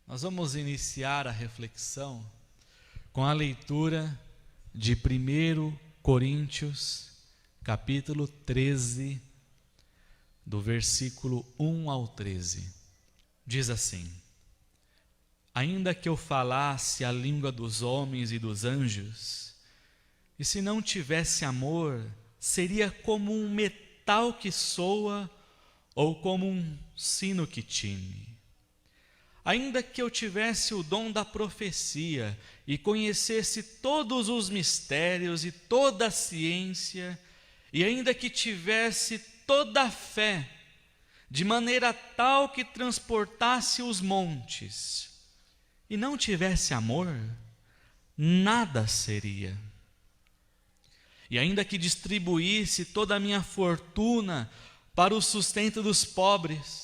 Nós vamos iniciar a reflexão com a leitura de 1 Coríntios, capítulo 13, do versículo 1 ao 13. Diz assim: ainda que eu falasse a língua dos homens e dos anjos, e se não tivesse amor, seria como um metal que soa ou como um sino que tine. Ainda que eu tivesse o dom da profecia e conhecesse todos os mistérios e toda a ciência, e ainda que tivesse toda a fé, de maneira tal que transportasse os montes, e não tivesse amor, nada seria. E ainda que distribuísse toda a minha fortuna para o sustento dos pobres,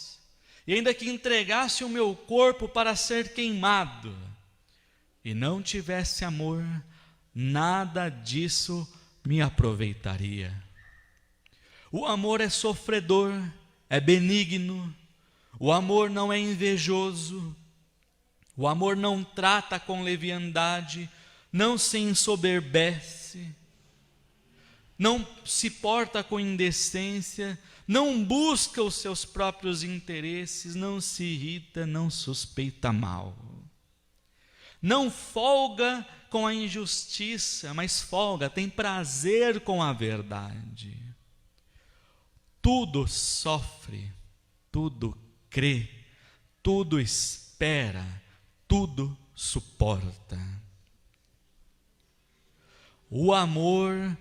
e ainda que entregasse o meu corpo para ser queimado, e não tivesse amor, nada disso me aproveitaria. O amor é sofredor, é benigno, o amor não é invejoso, o amor não trata com leviandade, não se ensoberbece, não se porta com indecência, não busca os seus próprios interesses, não se irrita, não suspeita mal. Não folga com a injustiça, mas folga, tem prazer com a verdade. Tudo sofre, tudo crê, tudo espera, tudo suporta. O amor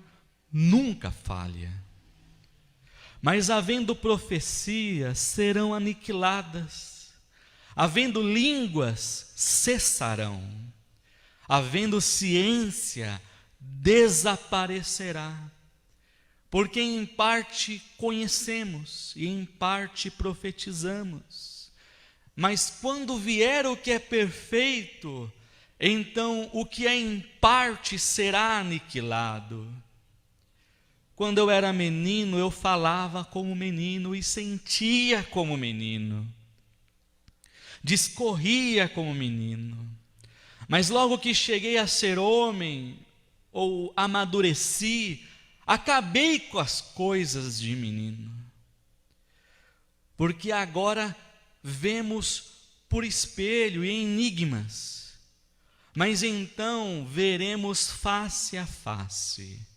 nunca falha. Mas havendo profecias, serão aniquiladas. Havendo línguas, cessarão. Havendo ciência, desaparecerá. Porque em parte conhecemos e em parte profetizamos. Mas quando vier o que é perfeito, então o que é em parte será aniquilado. Quando eu era menino, eu falava como menino e sentia como menino. Discorria como menino. Mas logo que cheguei a ser homem, ou amadureci, acabei com as coisas de menino. Porque agora vemos por espelho e enigmas, mas então veremos face a face.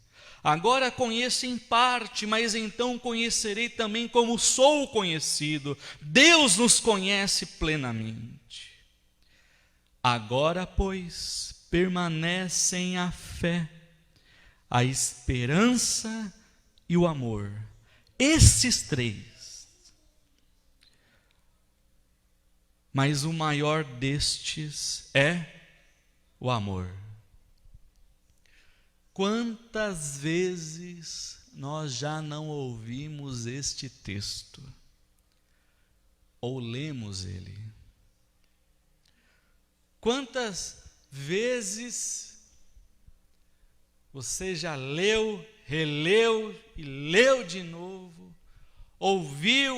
Agora conheço em parte, mas então conhecerei também como sou conhecido. Deus nos conhece plenamente. Agora, pois, permanecem a fé, a esperança e o amor. Esses três. Mas o maior destes é o amor. Quantas vezes nós já não ouvimos este texto, ou lemos ele? Quantas vezes você já leu, releu e leu de novo, ouviu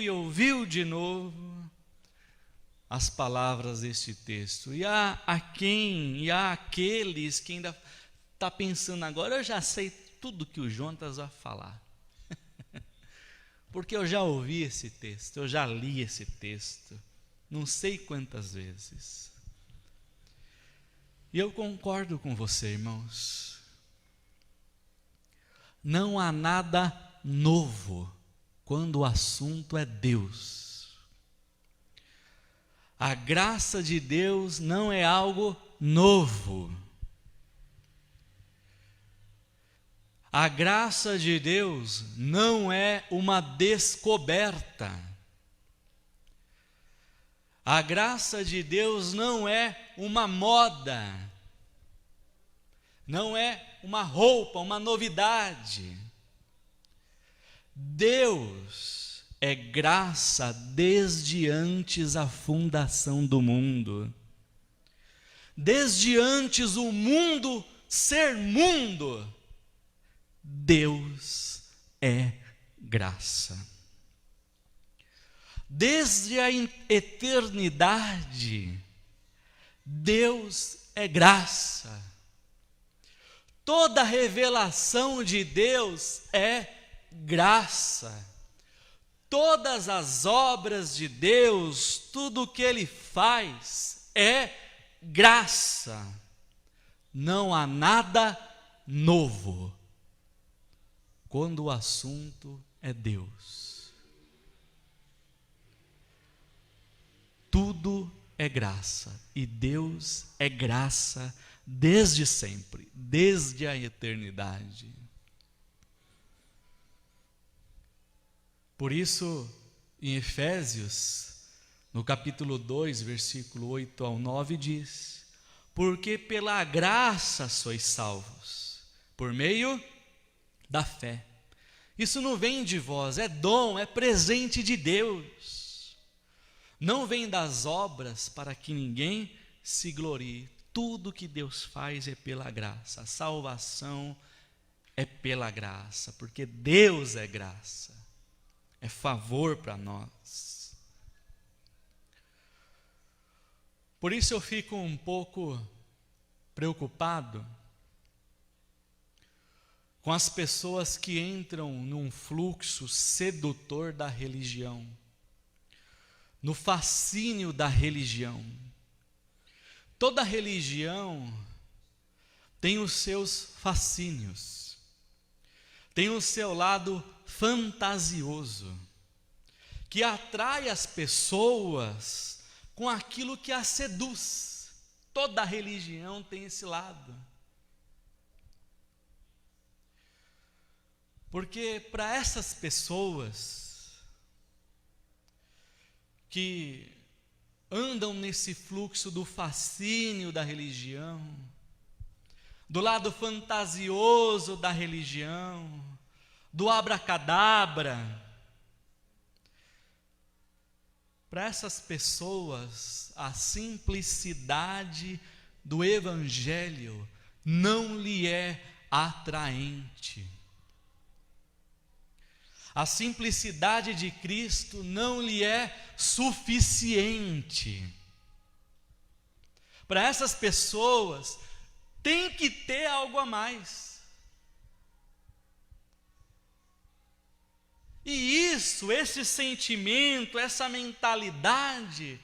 e ouviu de novo as palavras deste texto? E há aqueles que ainda está pensando agora, eu já sei tudo que o Jonas vai falar. Porque eu já ouvi esse texto, eu já li esse texto, não sei quantas vezes. E eu concordo com você, irmãos. Não há nada novo quando o assunto é Deus. A graça de Deus não é algo novo. A graça de Deus não é uma descoberta. A graça de Deus não é uma moda. Não é uma roupa, uma novidade. Deus é graça desde antes a fundação do mundo. Desde antes o mundo ser mundo, Deus é graça. Desde a eternidade, Deus é graça. Toda revelação de Deus é graça. Todas as obras de Deus, tudo o que Ele faz é graça. Não há nada novo quando o assunto é Deus. Tudo é graça, e Deus é graça desde sempre, desde a eternidade. Por isso, em Efésios, no capítulo 2, versículo 8 ao 9, diz: porque pela graça sois salvos, por meio da fé. Isso não vem de vós, é dom, é presente de Deus. Não vem das obras para que ninguém se glorie. Tudo que Deus faz é pela graça. A salvação é pela graça, porque Deus é graça. É favor para nós. Por isso eu fico um pouco preocupado com as pessoas que entram num fluxo sedutor da religião, no fascínio da religião. Toda religião tem os seus fascínios, tem o seu lado fantasioso, que atrai as pessoas com aquilo que as seduz. Toda religião tem esse lado. Porque para essas pessoas que andam nesse fluxo do fascínio da religião, do lado fantasioso da religião, do abracadabra, para essas pessoas a simplicidade do Evangelho não lhe é atraente. A simplicidade de Cristo não lhe é suficiente. Para essas pessoas, tem que ter algo a mais. E isso, esse sentimento, essa mentalidade,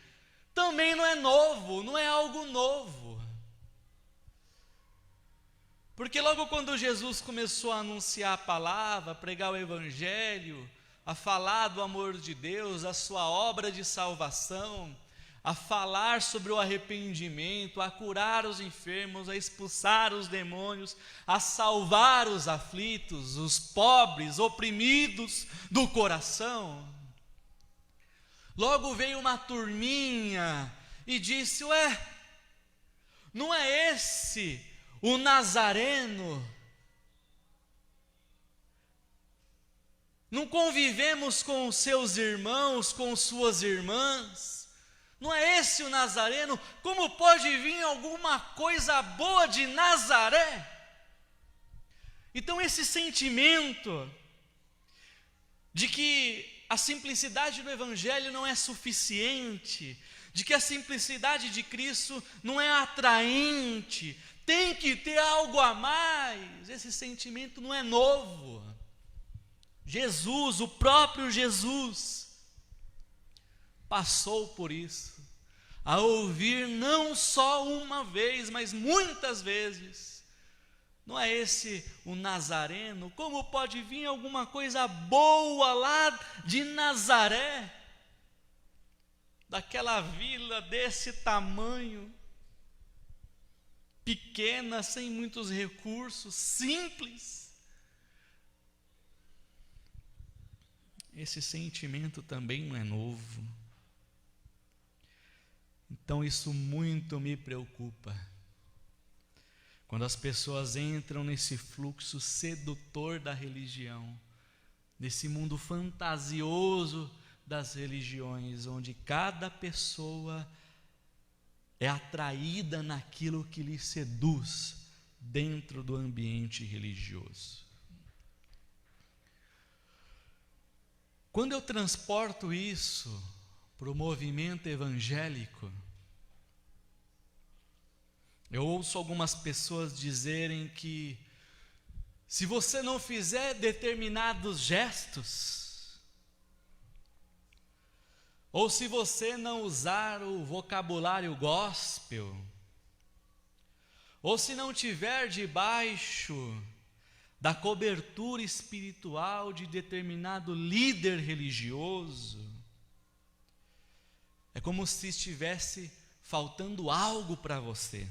também não é novo, não é algo novo. Porque logo quando Jesus começou a anunciar a palavra, a pregar o Evangelho, a falar do amor de Deus, a sua obra de salvação, a falar sobre o arrependimento, a curar os enfermos, a expulsar os demônios, a salvar os aflitos, os pobres, oprimidos do coração. Logo veio uma turminha e disse: ué, não é esse o Nazareno? Não convivemos com os seus irmãos, com suas irmãs? Não é esse o Nazareno? Como pode vir alguma coisa boa de Nazaré? Então esse sentimento de que a simplicidade do Evangelho não é suficiente, de que a simplicidade de Cristo não é atraente, tem que ter algo a mais, esse sentimento não é novo. Jesus, o próprio Jesus, passou por isso, a ouvir não só uma vez, mas muitas vezes: não é esse o Nazareno? Como pode vir alguma coisa boa lá de Nazaré, daquela vila desse tamanho, pequena, sem muitos recursos, simples? Esse sentimento também não é novo. Então isso muito me preocupa, quando as pessoas entram nesse fluxo sedutor da religião, nesse mundo fantasioso das religiões, onde cada pessoa é atraída naquilo que lhe seduz dentro do ambiente religioso. Quando eu transporto isso para o movimento evangélico, eu ouço algumas pessoas dizerem que se você não fizer determinados gestos, ou se você não usar o vocabulário gospel, ou se não tiver debaixo da cobertura espiritual de determinado líder religioso, é como se estivesse faltando algo para você.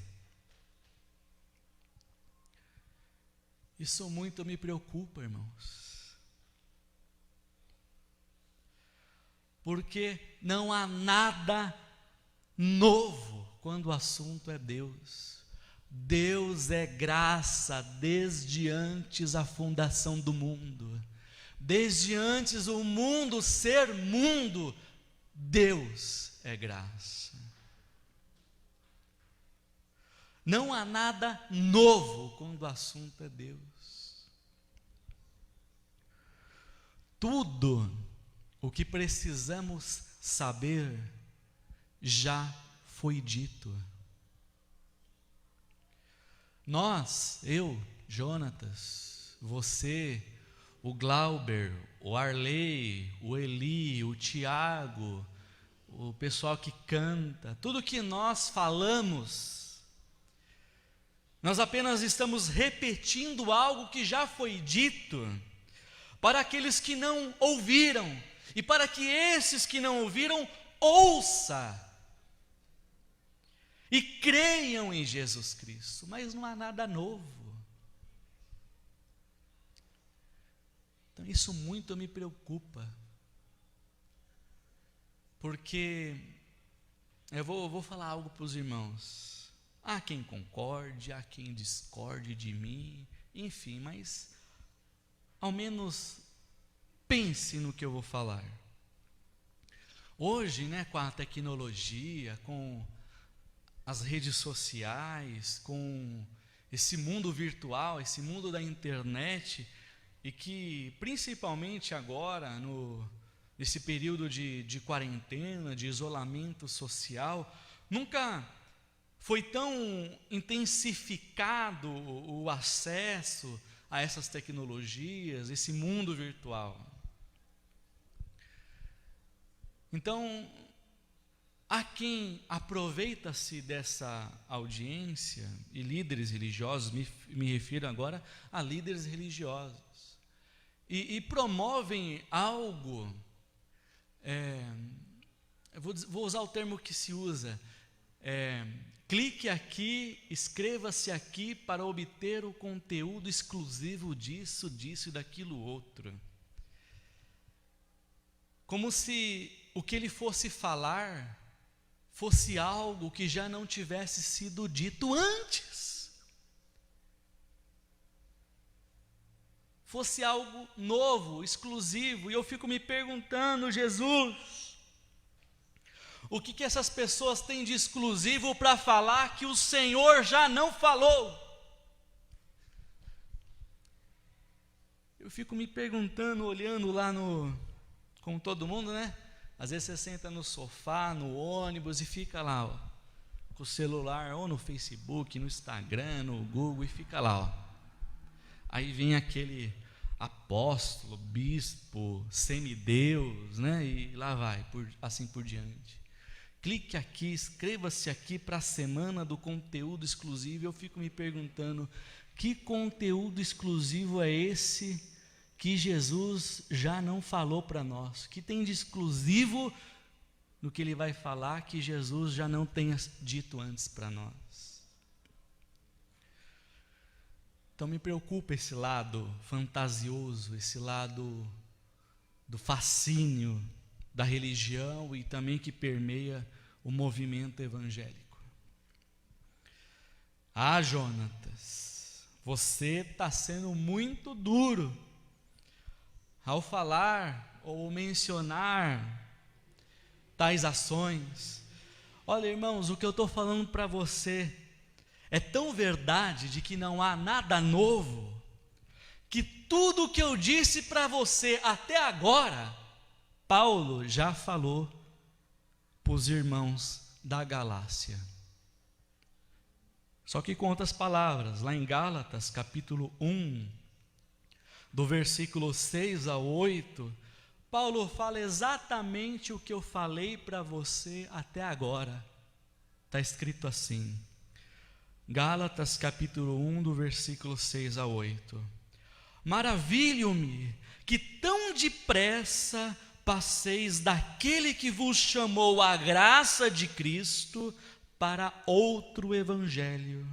Isso muito me preocupa, irmãos. Porque não há nada novo quando o assunto é Deus. Deus é graça desde antes a fundação do mundo. Desde antes o mundo ser mundo, Deus é graça. Não há nada novo quando o assunto é Deus. Tudo o que precisamos saber já foi dito. Nós, eu, Jonatas, você, o Glauber, o Arley, o Eli, o Tiago, o pessoal que canta, tudo que nós falamos, nós apenas estamos repetindo algo que já foi dito, para aqueles que não ouviram, e para que esses que não ouviram, ouçam, e creiam em Jesus Cristo. Mas não há nada novo. Então isso muito me preocupa, porque eu vou falar algo para os irmãos. Há quem concorde, há quem discorde de mim, enfim, mas ao menos pense no que eu vou falar. Hoje, com a tecnologia, com as redes sociais, com esse mundo virtual, esse mundo da internet, e que principalmente agora, nesse período de quarentena, de isolamento social, nunca foi tão intensificado o acesso a essas tecnologias, esse mundo virtual. Então, há quem aproveita-se dessa audiência, e líderes religiosos, me refiro agora a líderes religiosos, e promovem algo, vou usar o termo que se usa, clique aqui, inscreva-se aqui para obter o conteúdo exclusivo disso e daquilo outro. Como se o que ele fosse falar fosse algo que já não tivesse sido dito antes. Fosse algo novo, exclusivo. E eu fico me perguntando, Jesus, o que essas pessoas têm de exclusivo para falar que o Senhor já não falou? Eu fico me perguntando, olhando lá como todo mundo, Às vezes você senta no sofá, no ônibus e fica lá, com o celular, ou no Facebook, no Instagram, no Google, e fica lá, Aí vem aquele apóstolo, bispo, semideus, e lá vai, assim por diante. Clique aqui, inscreva-se aqui para a semana do conteúdo exclusivo. Eu fico me perguntando, que conteúdo exclusivo é esse que Jesus já não falou para nós? Que tem de exclusivo no que ele vai falar que Jesus já não tenha dito antes para nós? Então me preocupa esse lado fantasioso, esse lado do fascínio da religião e também que permeia o movimento evangélico. Jonatas, você está sendo muito duro ao falar ou mencionar tais ações. Olha, irmãos, o que eu estou falando para você é tão verdade de que não há nada novo, que tudo o que eu disse para você até agora, Paulo já falou para os irmãos da Galácia. Só que com outras palavras, lá em Gálatas, capítulo 1, do versículo 6 a 8, Paulo fala exatamente o que eu falei para você até agora. Está escrito assim, Gálatas capítulo 1, do versículo 6 a 8. Maravilho-me que tão depressa passeis daquele que vos chamou à graça de Cristo para outro evangelho,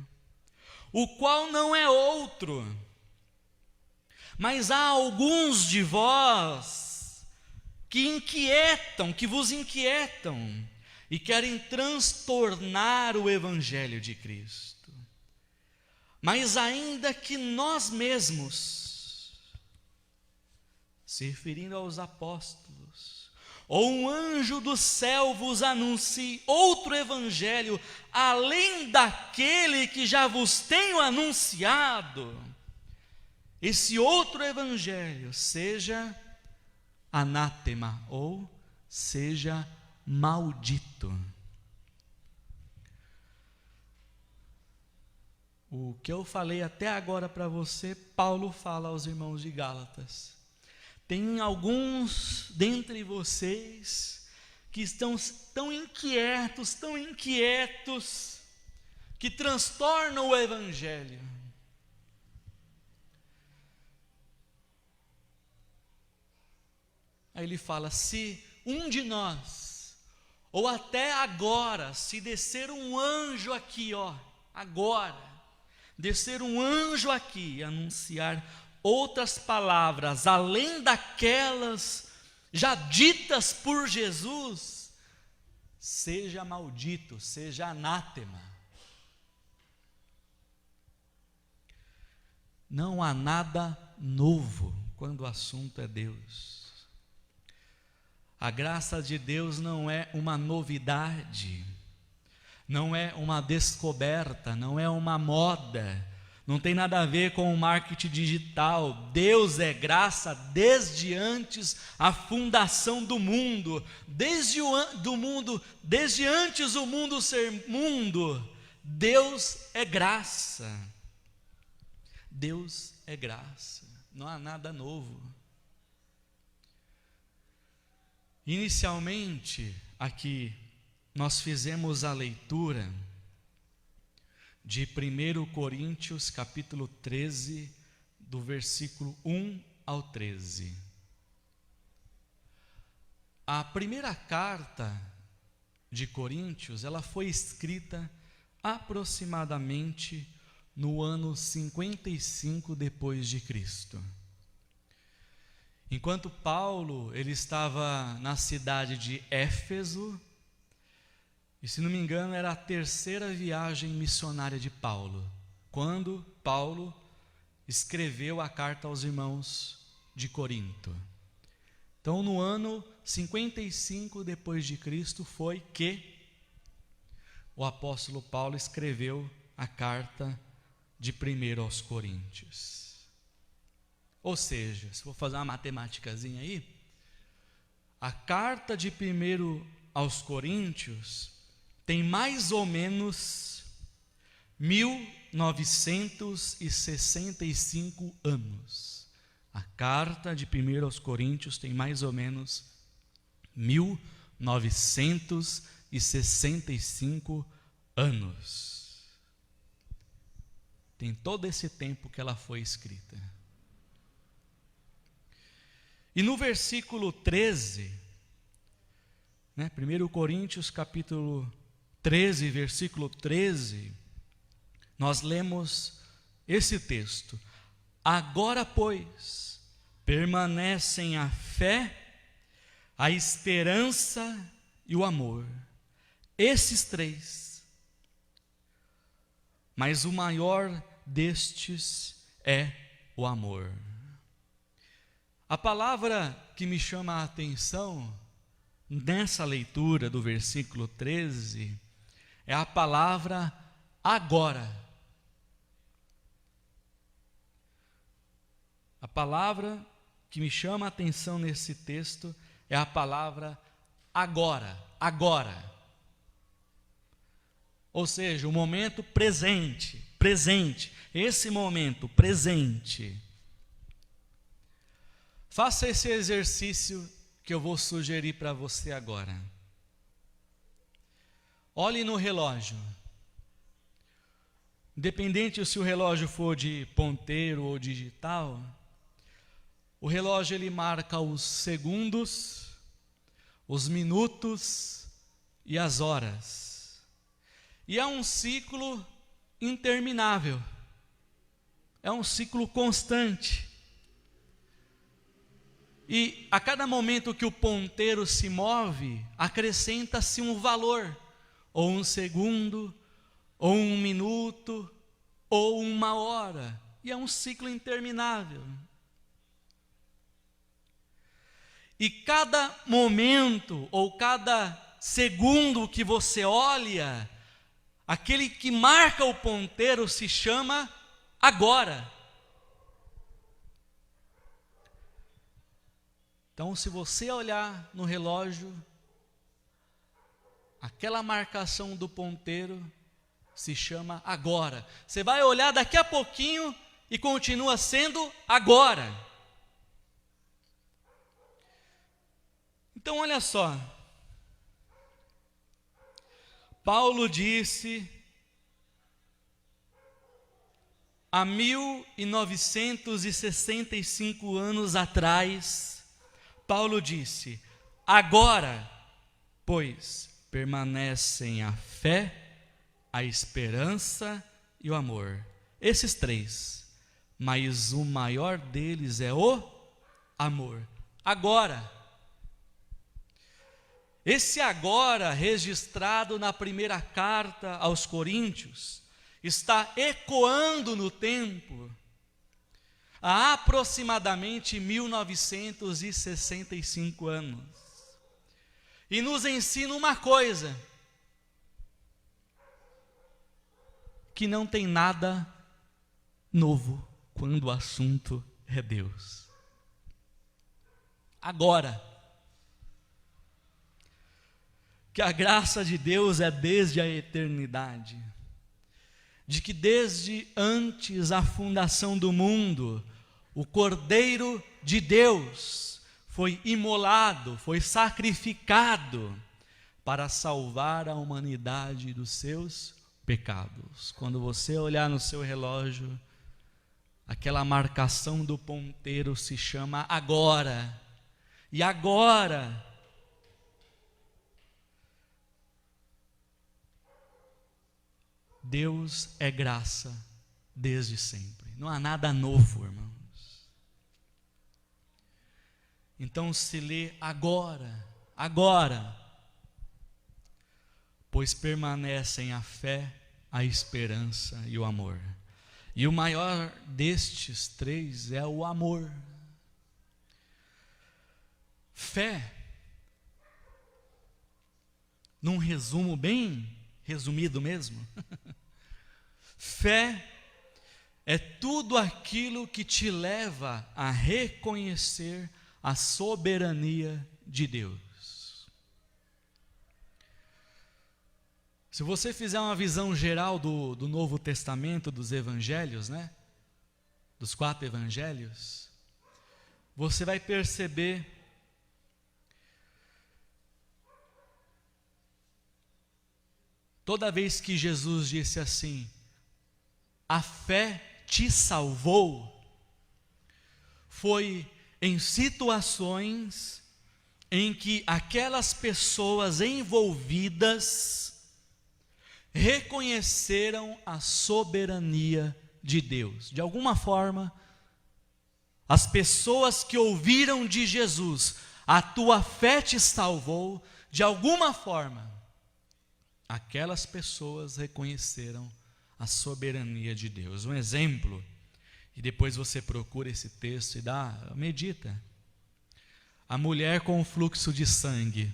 o qual não é outro, mas há alguns de vós que vos inquietam e querem transtornar o evangelho de Cristo. Mas ainda que nós mesmos, se referindo aos apóstolos, ou um anjo do céu vos anuncie outro evangelho, além daquele que já vos tenho anunciado, esse outro evangelho seja anátema, ou seja maldito. O que eu falei até agora para você, Paulo fala aos irmãos de Gálatas. Tem alguns dentre vocês que estão tão inquietos, que transtornam o evangelho. Aí ele fala, se um de nós, ou até agora, se descer um anjo aqui, descer um anjo aqui e anunciar outras palavras, além daquelas já ditas por Jesus, seja maldito, seja anátema. Não há nada novo quando o assunto é Deus. A graça de Deus não é uma novidade, não é uma descoberta, não é uma moda, não tem nada a ver com o marketing digital. Deus é graça desde antes a fundação do mundo, desde antes o mundo ser mundo. Deus é graça. Deus é graça, não há nada novo. Inicialmente, aqui, nós fizemos a leitura de 1 Coríntios, capítulo 13, do versículo 1 ao 13. A primeira carta de Coríntios, ela foi escrita aproximadamente no ano 55 depois de Cristo. Enquanto Paulo, ele estava na cidade de Éfeso, e se não me engano era a terceira viagem missionária de Paulo, quando Paulo escreveu a carta aos irmãos de Corinto. Então no ano 55 depois de Cristo foi que o apóstolo Paulo escreveu a carta de 1 aos Coríntios. Ou seja, se for fazer uma matemáticazinha aí, a carta de 1 aos Coríntios tem mais ou menos 1965 anos. A carta de 1 aos Coríntios tem mais ou menos 1965 anos. Tem todo esse tempo que ela foi escrita. E no versículo 13, 1 Coríntios capítulo 13, versículo 13, nós lemos esse texto. Agora, pois, permanecem a fé, a esperança e o amor. Esses três. Mas o maior destes é o amor. A palavra que me chama a atenção nessa leitura do versículo 13 é a palavra agora. A palavra que me chama a atenção nesse texto é a palavra agora, agora. Ou seja, o momento presente, esse momento presente. Faça esse exercício que eu vou sugerir para você agora. Olhe no relógio. Independente se o relógio for de ponteiro ou digital, o relógio ele marca os segundos, os minutos e as horas. E é um ciclo interminável. É um ciclo constante. E a cada momento que o ponteiro se move, acrescenta-se um valor, ou um segundo, ou um minuto, ou uma hora. E é um ciclo interminável. E cada momento, ou cada segundo que você olha, aquele que marca o ponteiro se chama agora. Então, se você olhar no relógio, aquela marcação do ponteiro se chama agora. Você vai olhar daqui a pouquinho e continua sendo agora. Então, olha só. Paulo disse há 1965 anos atrás, Paulo disse: agora, pois, permanecem a fé, a esperança e o amor. Esses três, mas o maior deles é o amor. Agora. Esse agora, registrado na primeira carta aos Coríntios, está ecoando no tempo há aproximadamente 1965 anos. E nos ensina uma coisa, que não tem nada novo quando o assunto é Deus. Agora, que a graça de Deus é desde a eternidade, de que desde antes a fundação do mundo, o Cordeiro de Deus foi imolado, foi sacrificado para salvar a humanidade dos seus pecados. Quando você olhar no seu relógio, aquela marcação do ponteiro se chama agora. E agora, Deus é graça desde sempre. Não há nada novo, irmãos. Então se lê agora, agora. Pois permanecem a fé, a esperança e o amor. E o maior destes três é o amor. Fé, num resumo bem resumido mesmo, fé é tudo aquilo que te leva a reconhecer a soberania de Deus. Se você fizer uma visão geral do Novo Testamento, dos evangelhos, né? Dos 4 evangelhos, você vai perceber toda vez que Jesus disse assim: a fé te salvou, foi em situações em que aquelas pessoas envolvidas reconheceram a soberania de Deus. De alguma forma, as pessoas que ouviram de Jesus, a tua fé te salvou, de alguma forma, aquelas pessoas reconheceram a soberania de Deus. Um exemplo, e depois você procura esse texto e medita. A mulher com o fluxo de sangue.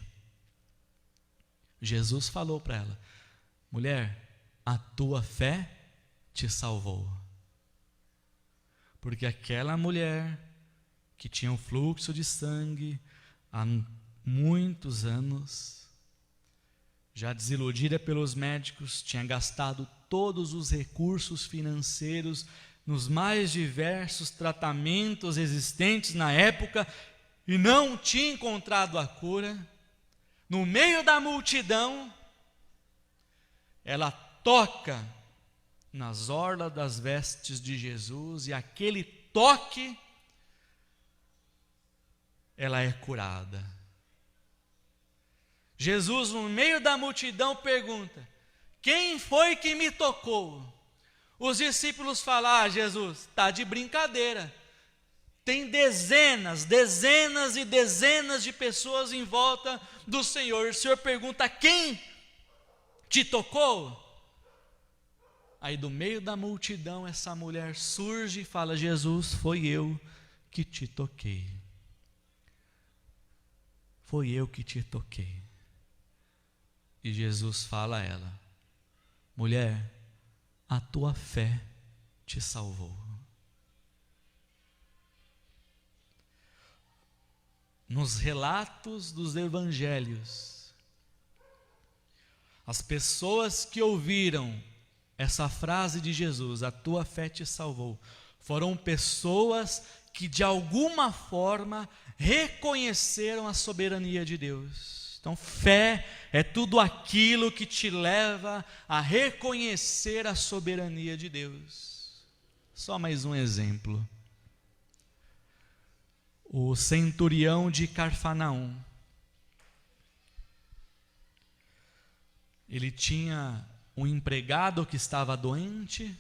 Jesus falou para ela: mulher, a tua fé te salvou. Porque aquela mulher que tinha um fluxo de sangue há muitos anos, já desiludida pelos médicos, tinha gastado todos os recursos financeiros nos mais diversos tratamentos existentes na época e não tinha encontrado a cura. No meio da multidão, ela toca nas orlas das vestes de Jesus e aquele toque, ela é curada. Jesus, no meio da multidão, pergunta: quem foi que me tocou? Os discípulos falam: Jesus, está de brincadeira. Tem dezenas e dezenas de pessoas em volta do Senhor. O Senhor pergunta: quem te tocou? Aí do meio da multidão essa mulher surge e fala: Jesus, foi eu que te toquei. Foi eu que te toquei. E Jesus fala a ela: mulher, a tua fé te salvou. Nos relatos dos evangelhos, as pessoas que ouviram essa frase de Jesus, a tua fé te salvou, foram pessoas que de alguma forma reconheceram a soberania de Deus. Então, fé é tudo aquilo que te leva a reconhecer a soberania de Deus. Só mais um exemplo. O centurião de Cafarnaum. Ele tinha um empregado que estava doente.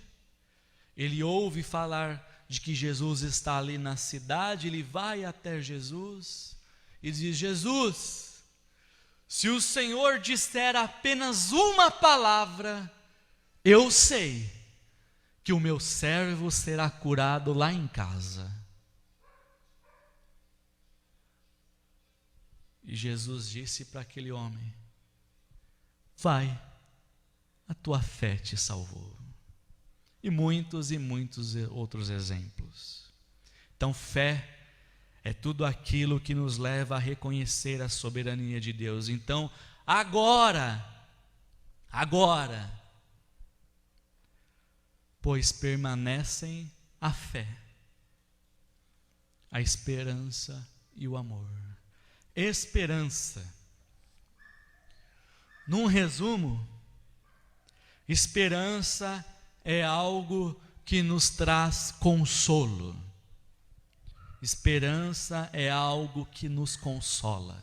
Ele ouve falar de que Jesus está ali na cidade. Ele vai até Jesus e diz: Jesus, se o Senhor disser apenas uma palavra, eu sei que o meu servo será curado lá em casa. E Jesus disse para aquele homem: vai, a tua fé te salvou. E muitos outros exemplos. Então, fé é tudo aquilo que nos leva a reconhecer a soberania de Deus. Então, agora, pois permanecem a fé, a esperança e o amor. Esperança. Num resumo, esperança é algo que nos traz consolo. Esperança é algo que nos consola.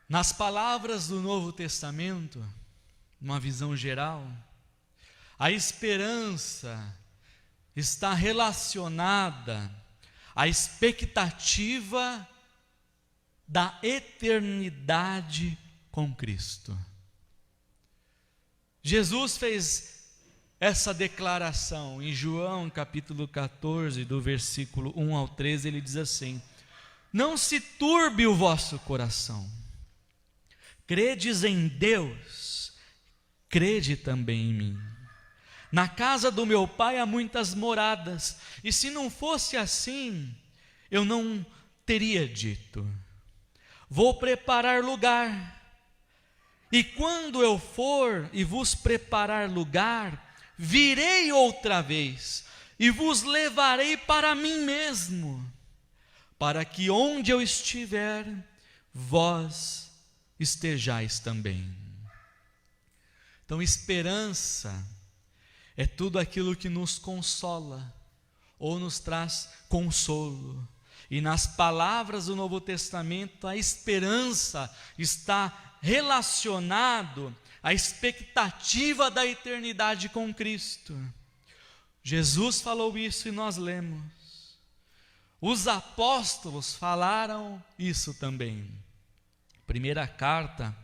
Nas palavras do Novo Testamento, numa visão geral, a esperança está relacionada à expectativa da eternidade com Cristo. Jesus fez essa declaração em João capítulo 14, do versículo 1 ao 13, ele diz assim: não se turbe o vosso coração, credes em Deus, crede também em mim. Na casa do meu Pai há muitas moradas, e se não fosse assim, eu não teria dito: vou preparar lugar, e quando eu for e vos preparar lugar, virei outra vez e vos levarei para mim mesmo, para que onde eu estiver, vós estejais também. Então, esperança é tudo aquilo que nos consola ou nos traz consolo. E nas palavras do Novo Testamento, a esperança está relacionado à expectativa da eternidade com Cristo. Jesus falou isso e nós lemos. Os apóstolos falaram isso também. Primeira carta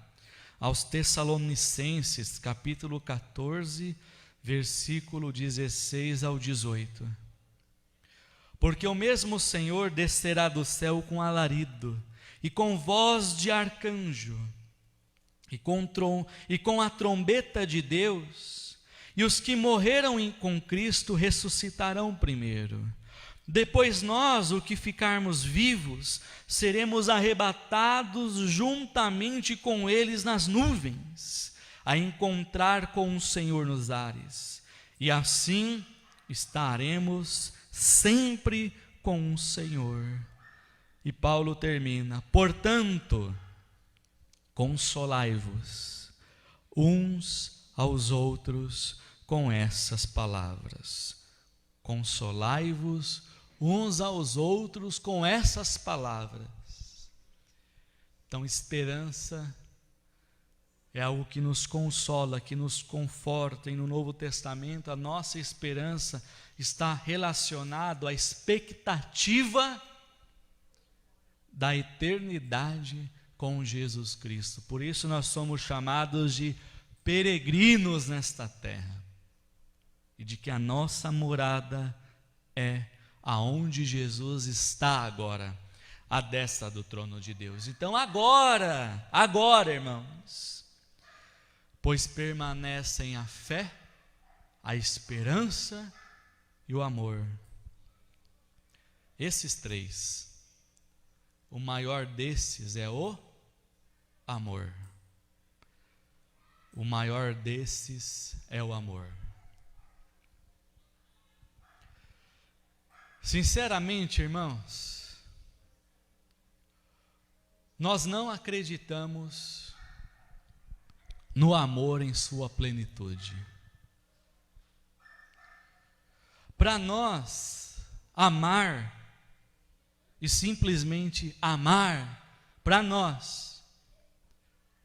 aos Tessalonicenses, capítulo 14, versículo 16 ao 18. Porque o mesmo Senhor descerá do céu com alarido, e com voz de arcanjo, e com a trombeta de Deus, e os que morreram com Cristo ressuscitarão primeiro. Depois nós, o que ficarmos vivos, seremos arrebatados juntamente com eles nas nuvens, a encontrar com o Senhor nos ares. E assim estaremos sempre com o Senhor. E Paulo termina: portanto, consolai-vos uns aos outros com essas palavras. Consolai-vos uns aos outros com essas palavras. Então, esperança é algo que nos consola, que nos conforta. E no Novo Testamento, a nossa esperança está relacionada à expectativa da eternidade com Jesus Cristo. Por isso nós somos chamados de peregrinos nesta terra, e de que a nossa morada é aonde Jesus está agora, à destra do trono de Deus. Então agora, irmãos, pois permanecem a fé, a esperança e o amor. Esses três. O maior desses é o amor. O maior desses é o amor. Sinceramente, irmãos, nós não acreditamos no amor em sua plenitude. Para nós, amar e simplesmente amar, para nós,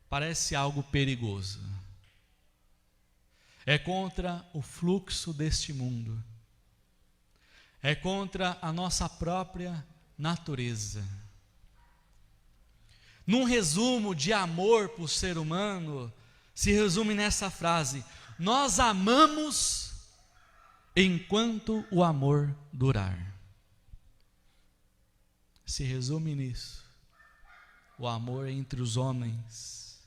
parece algo perigoso. É contra o fluxo deste mundo. É contra a nossa própria natureza. Num resumo de amor para o ser humano, se resume nessa frase: nós amamos enquanto o amor durar. Se resume nisso. O amor entre os homens.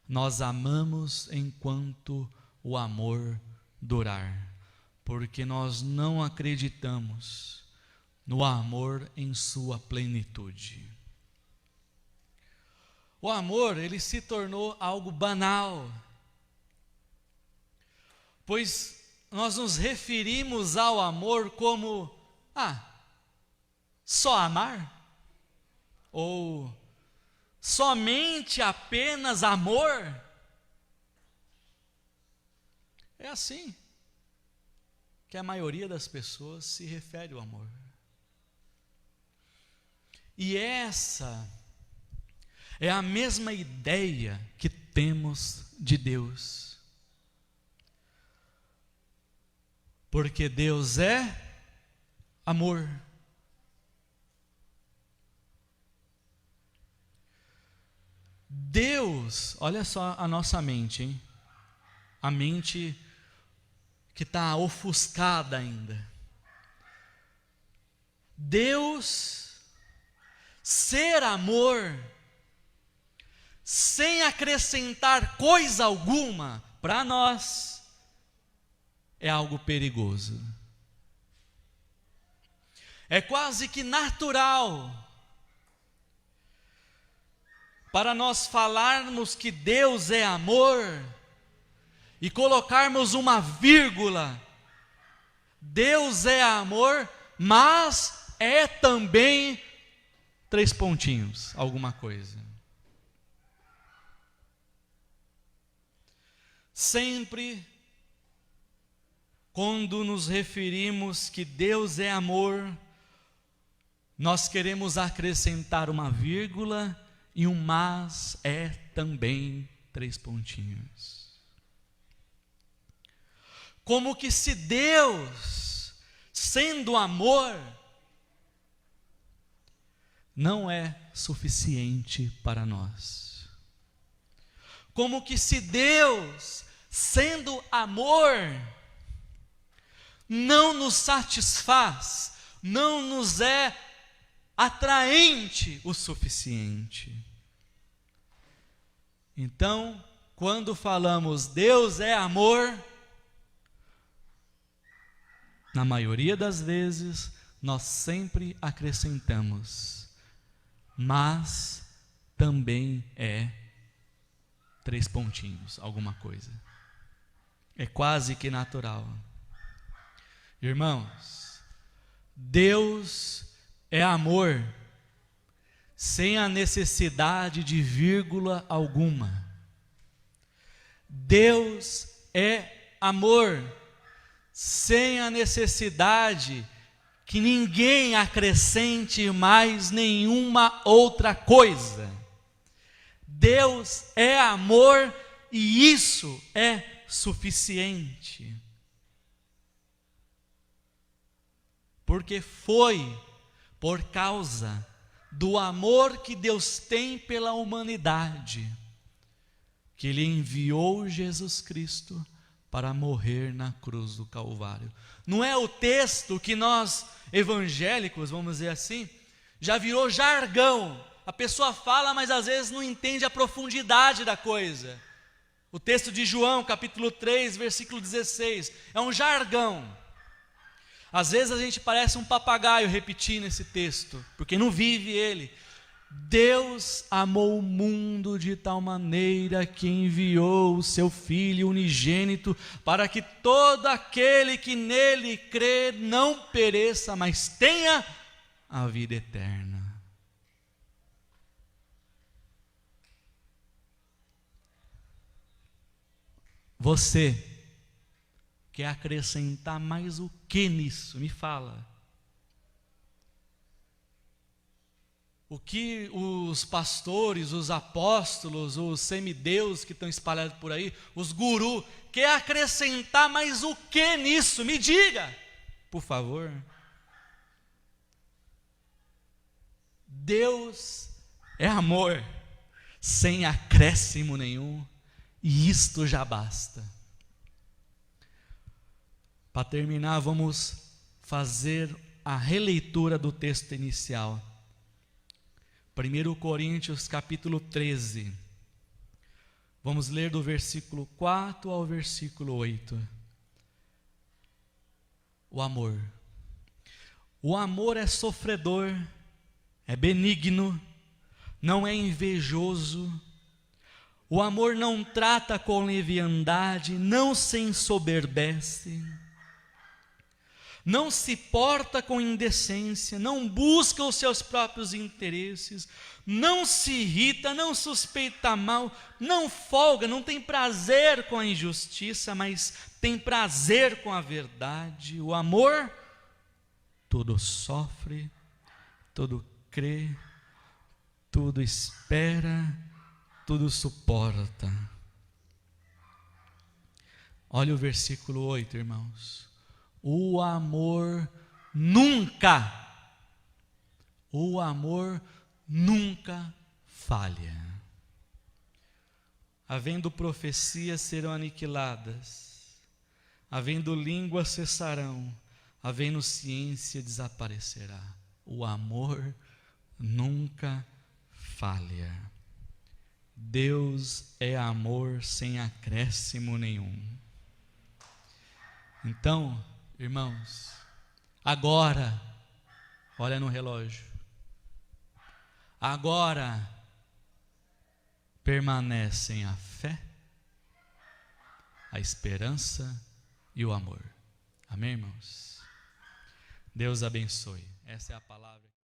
Nós amamos enquanto o amor durar, porque nós não acreditamos no amor em sua plenitude. O amor, ele se tornou algo banal, pois nós nos referimos ao amor como, só amar? Ou somente apenas amor? É assim que a maioria das pessoas se refere ao amor. E essa é a mesma ideia que temos de Deus. Porque Deus é amor. Deus, olha só a nossa mente, hein? A mente que está ofuscada ainda. Deus ser amor, sem acrescentar coisa alguma, para nós é algo perigoso. É quase que natural para nós falarmos que Deus é amor e colocarmos uma vírgula. Deus é amor, mas é também 3 pontinhos, alguma coisa. Sempre quando nos referimos que Deus é amor, nós queremos acrescentar uma vírgula e um mas é também 3 pontinhos. Como que se Deus, sendo amor, não é suficiente para nós. Como que se Deus, sendo amor, não nos satisfaz, não nos é atraente o suficiente. Então, quando falamos Deus é amor, na maioria das vezes, nós sempre acrescentamos, mas também é 3 pontinhos, alguma coisa. É quase que natural. Irmãos, Deus é amor, sem a necessidade de vírgula alguma. Deus é amor, sem a necessidade que ninguém acrescente mais nenhuma outra coisa. Deus é amor e isso é suficiente. Porque foi por causa do amor que Deus tem pela humanidade que Ele enviou Jesus Cristo para morrer na cruz do Calvário. Não é o texto que nós, evangélicos, vamos dizer assim, já virou jargão. A pessoa fala, mas às vezes não entende a profundidade da coisa. O texto de João, capítulo 3, versículo 16, é um jargão. Às vezes a gente parece um papagaio repetindo esse texto, porque não vive ele. Deus amou o mundo de tal maneira que enviou o seu Filho unigênito para que todo aquele que nele crê não pereça, mas tenha a vida eterna. Você quer acrescentar mais o que nisso? Me fala. O que os pastores, os apóstolos, os semideus que estão espalhados por aí, os gurus, quer acrescentar mais o que nisso? Me diga, por favor. Deus é amor, sem acréscimo nenhum, e isto já basta. Para terminar, vamos fazer a releitura do texto inicial. 1 Coríntios capítulo 13, vamos ler do versículo 4 ao versículo 8. O amor. O amor é sofredor, é benigno, não é invejoso. O amor não trata com leviandade, não se ensoberbece, não se porta com indecência, não busca os seus próprios interesses, não se irrita, não suspeita mal, não folga, não tem prazer com a injustiça, mas tem prazer com a verdade. O amor tudo sofre, tudo crê, tudo espera, tudo suporta. Olha o versículo 8, irmãos. O amor nunca falha. Havendo profecias serão aniquiladas, havendo línguas cessarão, havendo ciência desaparecerá. O amor nunca falha. Deus é amor sem acréscimo nenhum. Então, irmãos, agora, olha no relógio, agora permanecem a fé, a esperança e o amor. Amém, irmãos? Deus abençoe. Essa é a palavra.